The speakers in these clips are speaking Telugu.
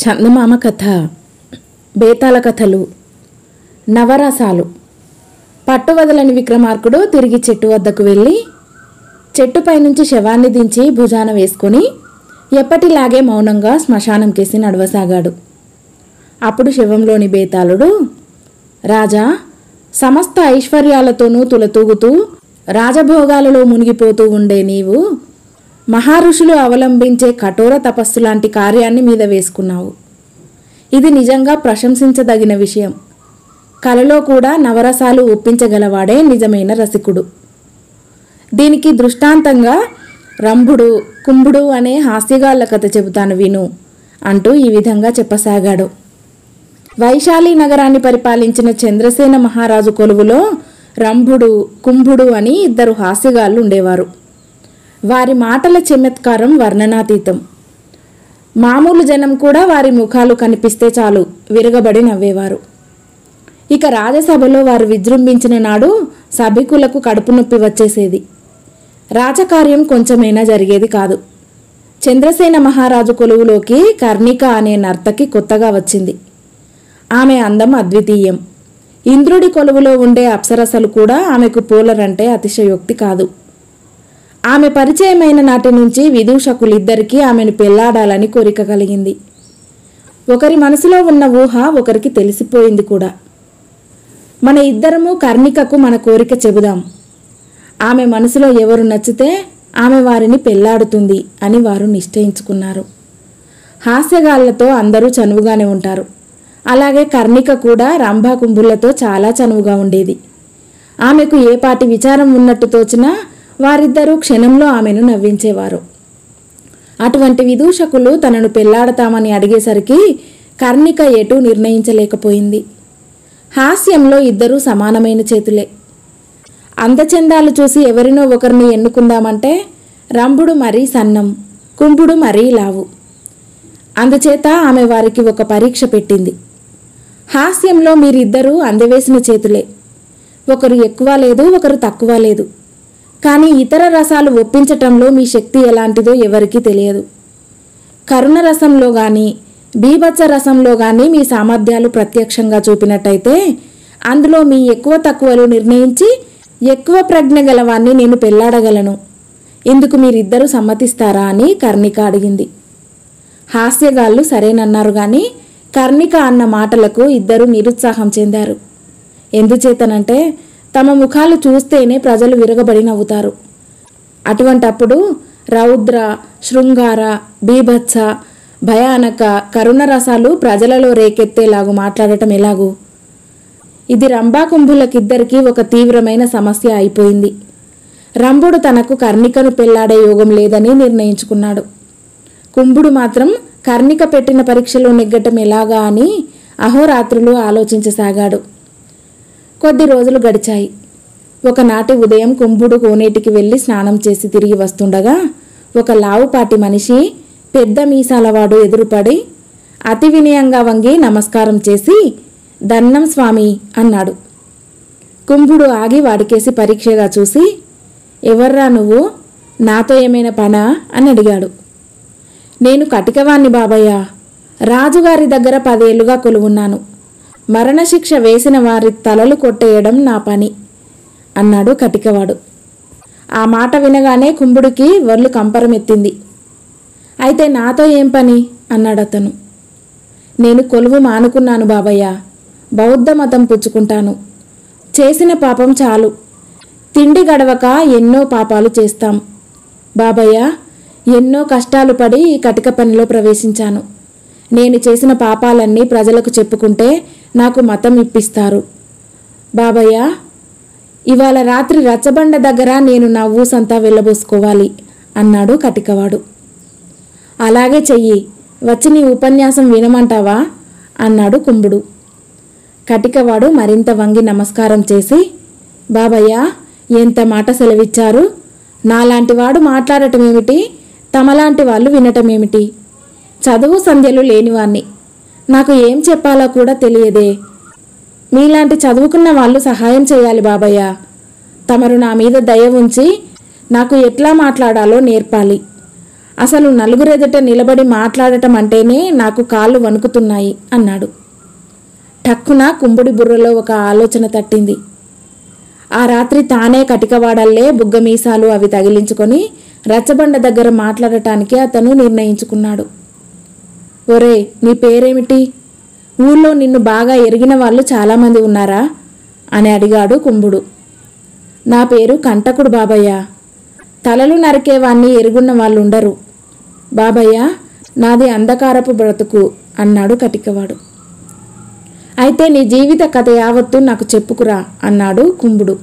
చందమామ కథ, బేతాల కథలు, నవరసాలు. పట్టువదలని విక్రమార్కుడు తిరిగి చెట్టు వద్దకు వెళ్ళి చెట్టుపై నుంచి శవాన్ని దించి భుజాన వేసుకొని ఎప్పటిలాగే మౌనంగా శ్మశానం కేసి నడవసాగాడు. అప్పుడు శవంలోని బేతాళుడు, రాజా, సమస్త ఐశ్వర్యాలతోనూ తులతూగుతూ రాజభోగాలలో మునిగిపోతూ ఉండే నీవు మహారుషులు అవలంబించే కఠోర తపస్సు లాంటి కార్యాన్ని మీద వేసుకున్నావు. ఇది నిజంగా ప్రశంసించదగిన విషయం. కలలో కూడా నవరసాలు ఒప్పించగలవాడే నిజమైన రసికుడు. దీనికి దృష్టాంతంగా రంభుడు, కుంభుడు అనే హాస్యగాళ్ల కథ చెబుతాను విను అంటూ ఈ విధంగా చెప్పసాగాడు. వైశాలి నగరాన్ని పరిపాలించిన చంద్రసేన మహారాజు కొలువులో రంభుడు, కుంభుడు అని ఇద్దరు హాస్యగాళ్ళు ఉండేవారు. వారి మాటల చమత్కారం వర్ణనాతీతం. మామూలు జనం కూడా వారి ముఖాలు కనిపిస్తే చాలు విరగబడి నవ్వేవారు. ఇక రాజసభలో వారు విజృంభించిన నాడు సభికులకు కడుపు నొప్పి వచ్చేసేది. రాజకార్యం కొంచెమైనా జరిగేది కాదు. చంద్రసేన మహారాజు కొలువులోకి కర్ణిక అనే నర్తకి కొత్తగా వచ్చింది. ఆమె అందం అద్వితీయం. ఇంద్రుడి కొలువులో ఉండే అప్సరసలు కూడా ఆమెకు పోలరంటే అతిశయోక్తి కాదు. ఆమె పరిచయమైన నాటి నుంచి విదూషకులిద్దరికీ ఆమెను పెళ్లాడాలని కోరిక కలిగింది. ఒకరి మనసులో ఉన్న ఊహ ఒకరికి తెలిసిపోయింది కూడా. మన ఇద్దరము కర్ణికకు మన కోరిక చెబుదాం. ఆమె మనసులో ఎవరు నచ్చితే ఆమె వారిని పెళ్లాడుతుంది అని వారు నిశ్చయించుకున్నారు. హాస్యగాళ్లతో అందరూ చనువుగానే ఉంటారు. అలాగే కర్ణిక కూడా రంభాకుంభులతో చాలా చనువుగా ఉండేది. ఆమెకు ఏపాటి విచారం ఉన్నట్టు తోచినా వారిద్దరూ క్షణంలో ఆమెను నవ్వించేవారు. అటువంటి విదూషకులు తనను పెళ్లాడతామని అడిగేసరికి కర్ణిక ఎటూ నిర్ణయించలేకపోయింది. హాస్యంలో ఇద్దరూ సమానమైన చేతులే. అందచందాలు చూసి ఎవరినో ఒకరిని ఎన్నుకుందామంటే రంభుడు మరీ సన్నం, కుంభుడు మరీ లావు. అందుచేత ఆమె వారికి ఒక పరీక్ష పెట్టింది. హాస్యంలో మీరిద్దరూ అందవేసిన చేతులే. ఒకరు ఎక్కువ లేదు, ఒకరు తక్కువ లేదు. కానీ ఇతర రసాలు ఒప్పించటంలో మీ శక్తి ఎలాంటిదో ఎవరికీ తెలియదు. కరుణ రసంలో కానీ బీభత్స రసంలో కానీ మీ సామర్థ్యాలు ప్రత్యక్షంగా చూపినట్టయితే అందులో మీ ఎక్కువ తక్కువలు నిర్ణయించి ఎక్కువ ప్రజ్ఞ గలవాన్ని నేను పెళ్లాడగలను. ఇందుకు మీరిద్దరూ సమ్మతిస్తారా అని కర్ణిక అడిగింది. హాస్యగాళ్ళు సరేనన్నారు కానీ కర్ణిక అన్న మాటలకు ఇద్దరూ నిరుత్సాహం చెందారు. ఎందుచేతనంటే తమ ముఖాలు చూస్తేనే ప్రజలు విరగబడి నవ్వుతారు. అటువంటప్పుడు రౌద్ర, శృంగార, బీభత్స, భయానక, కరుణ రసాలు ప్రజలలో రేకెత్తేలాగు మాట్లాడటం ఎలాగూ? ఇది రంభాకుంభులకిద్దరికీ ఒక తీవ్రమైన సమస్య అయిపోయింది. రంభుడు తనకు కర్ణికను పెళ్లాడే యోగం లేదని నిర్ణయించుకున్నాడు. కుంభుడు మాత్రం కర్ణిక పెట్టిన పరీక్షలో నెగ్గటం ఎలాగా అని అహోరాత్రులు ఆలోచించసాగాడు. కొద్ది రోజులు గడిచాయి. ఒకనాటి ఉదయం కుంభుడు కోనేటికి వెళ్ళి స్నానం చేసి తిరిగి వస్తుండగా ఒక లావుపాటి మనిషి పెద్ద మీసాలవాడు ఎదురుపడి అతి వినయంగా వంగి నమస్కారం చేసి, దన్నం స్వామి అన్నాడు. కుంభుడు ఆగి వాడికేసి పరీక్షగా చూసి, ఎవర్రా నువ్వు, నాతో ఏమైనా పనా అని అడిగాడు. నేను కటికవాణ్ణి బాబయ్య, రాజుగారి దగ్గర 10 ఏళ్లుగా కొలువున్నాను. మరణశిక్ష వేసిన వారి తలలు కొట్టేయడం నా పని అన్నాడు కటికవాడు. ఆ మాట వినగానే కుంభుడికి ఒళ్ళు కంపరమెత్తింది. అయితే నాతో ఏం పని అన్నాడతను. నేను కొలువు మానుకున్నాను బాబయ్య, బౌద్ధ మతం పుచ్చుకుంటాను. చేసిన పాపం చాలు, తిండి గడవక ఎన్నో పాపాలు చేస్తాం బాబయ్య. ఎన్నో కష్టాలు పడి ఈ కటిక పనిలో ప్రవేశించాను. నేను చేసిన పాపాలన్నీ ప్రజలకు చెప్పుకుంటే నాకు మతం ఇప్పిస్తారు బాబయ్య. ఇవాళ రాత్రి రచ్చబండ దగ్గర నేను నా ఊసంతా వెళ్ళబోసుకోవాలి అన్నాడు కటికవాడు. అలాగే చెయ్యి, వచ్చి నీ ఉపన్యాసం వినమంటావా అన్నాడు కుంభుడు. కటికవాడు మరింత వంగి నమస్కారం చేసి, బాబయ్య, ఎంత మాట సెలవిచ్చారు. నాలాంటి వాడు మాట్లాడటం ఏమిటి, తమలాంటి వాళ్ళు వినటం ఏమిటి? చదువు సంధ్యలు లేనివాణ్ణి, నాకు ఏం చెప్పాలో కూడా తెలియదే. మీలాంటి చదువుకున్న వాళ్ళు సహాయం చేయాలి బాబయ్య. తమరు నా మీద దయ ఉంచి నాకు ఎట్లా మాట్లాడాలో నేర్పాలి. అసలు నలుగురెదుట నిలబడి మాట్లాడటం అంటేనే నాకు కాళ్ళు వణుకుతున్నాయి అన్నాడు. టక్కున కుంభుడి బుర్రలో ఒక ఆలోచన తట్టింది. ఆ రాత్రి తానే కటికవాడల్లే బుగ్గమీసాలు అవి తగిలించుకొని రచ్చబండ దగ్గర మాట్లాడటానికి అతను నిర్ణయించుకున్నాడు. ఒరే, నీ పేరేమిటి? ఊళ్ళో నిన్ను బాగా ఎరిగిన వాళ్ళు చాలామంది ఉన్నారా అని అడిగాడు కుంభుడు. నా పేరు కంటకుడు బాబయ్య. తలలు నరికేవాణ్ణి ఎరుగున్న వాళ్ళు ఉండరు. బాబయ్య, నాది అంధకారపు బ్రతుకు అన్నాడు కటికవాడు. అయితే నీ జీవిత కథ యావత్తు నాకు చెప్పుకురా అన్నాడు కుంభుడు.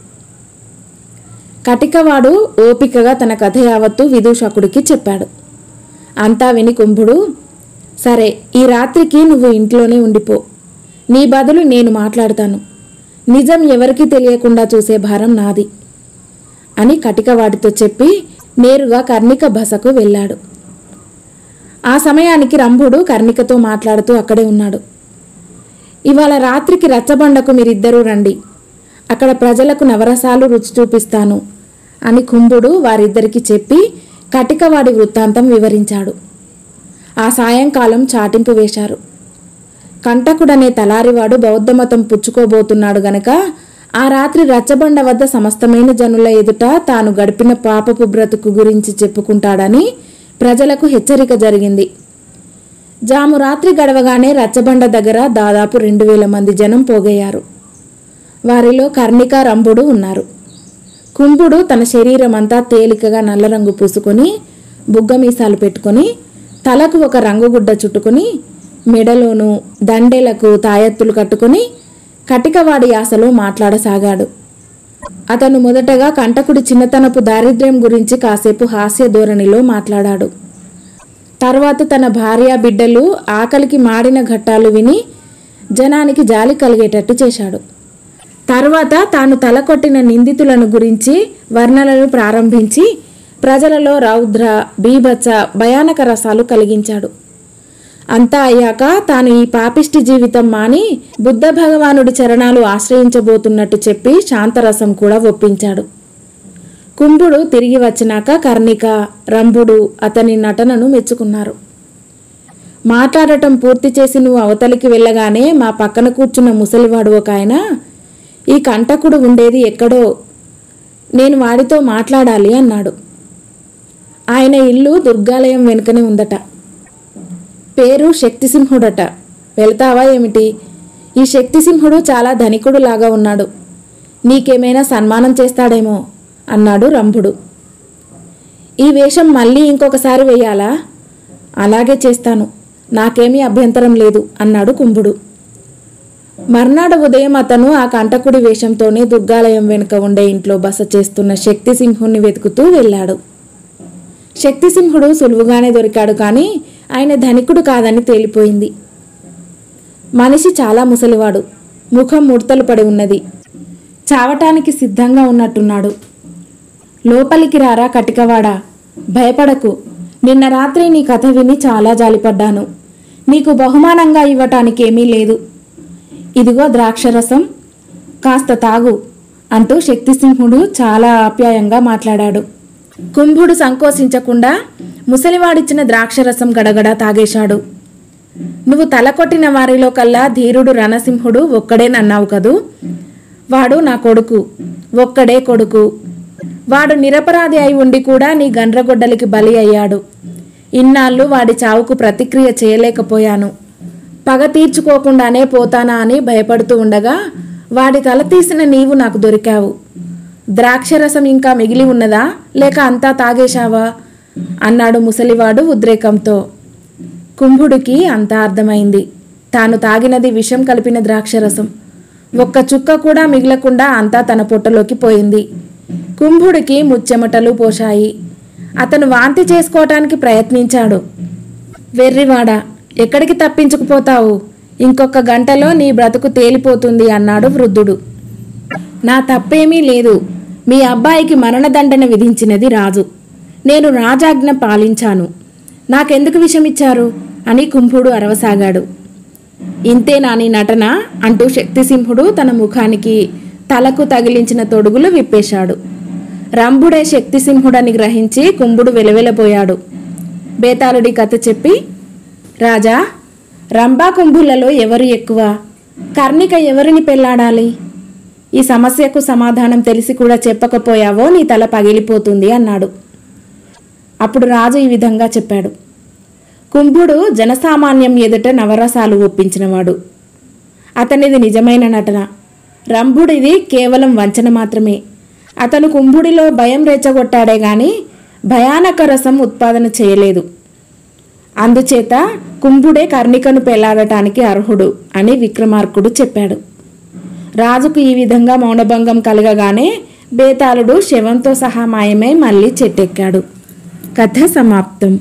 కటికవాడు ఓపికగా తన కథ యావత్తు విదూషకుడికి చెప్పాడు. అంతా విని కుంభుడు, సరే, ఈ రాత్రికి నువ్వు ఇంట్లోనే ఉండిపో. నీ బదులు నేను మాట్లాడతాను. నిజం ఎవరికీ తెలియకుండా చూసే భారం నాది అని కటికవాడితో చెప్పి నేరుగా కర్ణిక బసకు వెళ్ళాడు. ఆ సమయానికి రంభుడు కర్ణికతో మాట్లాడుతూ అక్కడే ఉన్నాడు. ఇవాళ రాత్రికి రచ్చబండకు మీరిద్దరూ రండి. అక్కడ ప్రజలకు నవరసాలు రుచి చూపిస్తాను అని కుంభుడు వారిద్దరికీ చెప్పి కటికవాడి వృత్తాంతం వివరించాడు. ఆ సాయంకాలం చాటింపు వేశారు. కంటకుడనే తలారివాడు బౌద్ధమతం పుచ్చుకోబోతున్నాడు గనక ఆ రాత్రి రచ్చబండ వద్ద సమస్తమైన జనుల ఎదుట తాను గడిపిన పాపపు బ్రతుకు గురించి చెప్పుకుంటాడని ప్రజలకు హెచ్చరిక జరిగింది. జాము రాత్రి గడవగానే రచ్చబండ దగ్గర దాదాపు 2000 మంది జనం పోగయ్యారు. వారిలో కర్ణిక, రంభుడు ఉన్నారు. కుంభుడు తన శరీరమంతా తేలికగా నల్లరంగు పూసుకొని బుగ్గమీసాలు పెట్టుకొని తలకు ఒక రంగుగుడ్డ చుట్టుకొని మెడలోనూ దండేలకు తాయెత్తులు కట్టుకుని కటికవాడి యాసలో మాట్లాడసాగాడు. అతను మొదటగా కంటకుడి చిన్నతనపు దారిద్ర్యం గురించి కాసేపు హాస్య ధోరణిలో మాట్లాడాడు. తర్వాత తన భార్య బిడ్డలు ఆకలికి మాడిన ఘట్టాలు విని జనానికి జాలి కలిగేటట్టు చేశాడు. తర్వాత తాను తలకొట్టిన నిందితులను గురించి వర్ణనలు ప్రారంభించి ప్రజలలో రౌద్ర, బీభత్స, భయానక రసాలు కలిగించాడు. అంతా అయ్యాక తాను ఈ పాపిష్టి జీవితం మాని బుద్ధ భగవానుడి చరణాలు ఆశ్రయించబోతున్నట్టు చెప్పి శాంతరసం కూడా ఒప్పించాడు. కుంభుడు తిరిగి వచ్చినాక కర్ణిక, రంభుడు అతని నటనను మెచ్చుకున్నారు. మాట్లాడటం పూర్తి చేసి నువ్వు అవతలికి వెళ్ళగానే మా పక్కన కూర్చున్న ముసలివాడు ఒక ఆయన, ఈ కంటకుడు ఉండేది ఎక్కడో, నేను వాడితో మాట్లాడాలి అన్నాడు. ఆయన ఇల్లు దుర్గాలయం వెనుకనే ఉందట. పేరు శక్తిసింహుడట. వెళ్తావా ఏమిటి? ఈ శక్తిసింహుడు చాలా ధనికుడు లాగా ఉన్నాడు. నీకేమైనా సన్మానం చేస్తాడేమో అన్నాడు రంభుడు. ఈ వేషం మళ్ళీ ఇంకొకసారి వేయాలా? అలాగే చేస్తాను, నాకేమీ అభ్యంతరం లేదు అన్నాడు కుంభుడు. మర్నాడు ఉదయం అతను ఆ కంటకుడి వేషంతోనే దుర్గాలయం వెనుక ఉండే ఇంట్లో బస చేస్తున్న శక్తిసింహుణ్ణి వెతుకుతూ వెళ్ళాడు. శక్తిసింహుడు సులువుగానే దొరికాడు, కానీ ఆయన ధనికుడు కాదని తేలిపోయింది. మనిషి చాలా ముసలివాడు, ముఖం ముడతలు పడి ఉన్నది, చావటానికి సిద్ధంగా ఉన్నట్టున్నాడు. లోపలికి రారా కటికవాడా, భయపడకు. నిన్న రాత్రి నీ కథ విని చాలా జాలిపడ్డాను. నీకు బహుమానంగా ఇవ్వటానికి ఏమీ లేదు. ఇదిగో ద్రాక్షరసం, కాస్త తాగు అంటూ శక్తిసింహుడు చాలా ఆప్యాయంగా మాట్లాడాడు. కుంభుడు సంకోచించకుండా ముసలివాడిచ్చిన ద్రాక్షరసం గడగడ తాగేశాడు. నువ్వు తలకొట్టిన వారిలో కల్లా ధీరుడు రణసింహుడు ఒక్కడేనన్నావు కదూ? వాడు నా కొడుకు, ఒక్కడే కొడుకు. వాడు నిరపరాధి అయి ఉండి కూడా నీ గండ్రగొడ్డలికి బలి అయ్యాడు. ఇన్నాళ్ళు వాడి చావుకు ప్రతిక్రియ చేయలేకపోయాను. పగ తీర్చుకోకుండానే పోతానా అని భయపడుతూ ఉండగా వాడి తల తీసిన నీవు నాకు దొరికావు. ద్రాక్షరసం ఇంకా మిగిలి ఉన్నదా, లేక అంతా తాగేశావా అన్నాడు ముసలివాడు ఉద్రేకంతో. కుంభుడికి అంతా అర్థమైంది. తాను తాగినది విషం కలిపిన ద్రాక్షరసం. ఒక్క చుక్క కూడా మిగలకుండా అంతా తన పొట్టలోకి పోయింది. కుంభుడికి ముచ్చెమటలు పోశాయి. అతను వాంతి చేసుకోవటానికి ప్రయత్నించాడు. వెర్రివాడా, ఎక్కడికి తప్పించుకుపోతావు? ఇంకొక గంటలో నీ బ్రతుకు తేలిపోతుంది అన్నాడు వృద్ధుడు. నా తప్పేమీ లేదు. మీ అబ్బాయికి మరణదండన విధించినది రాజు. నేను రాజాజ్ఞ పాలించాను. నాకెందుకు విషమిచ్చారు అని కుంభుడు అరవసాగాడు. ఇంతేనా నీ నటన అంటూ శక్తిసింహుడు తన ముఖానికి తలకు తగిలించిన తొడుగులు విప్పేశాడు. రంభుడే శక్తిసింహుడని గ్రహించి కుంభుడు వెలవెలబోయాడు. బేతాళుడి కథ చెప్పి, రాజా, రంభా కుంభులలో ఎవరు ఎక్కువ, కర్ణిక ఎవరిని పెళ్లాడాలి, ఈ సమస్యకు సమాధానం తెలిసి కూడా చెప్పకపోయావో నీ తల పగిలిపోతుంది అన్నాడు. అప్పుడు రాజు ఈ విధంగా చెప్పాడు. కుంభుడు జనసామాన్యం ఎదుట నవరసాలు ఒప్పించినవాడు. అతనిది నిజమైన నటన. రంభుడిది కేవలం వంచన మాత్రమే. అతను కుంభుడిలో భయం రెచ్చగొట్టాడే గాని భయానక రసం ఉత్పాదన చేయలేదు. అందుచేత కుంభుడే కర్ణికను పెళ్లాడటానికి అర్హుడు అని విక్రమార్కుడు చెప్పాడు. రాజుకు ఈ విధంగా మౌనభంగం కలగగానే బేతాళుడు శవంతో సహా మాయమై మళ్ళీ చెట్టెక్కాడు. కథ సమాప్తం.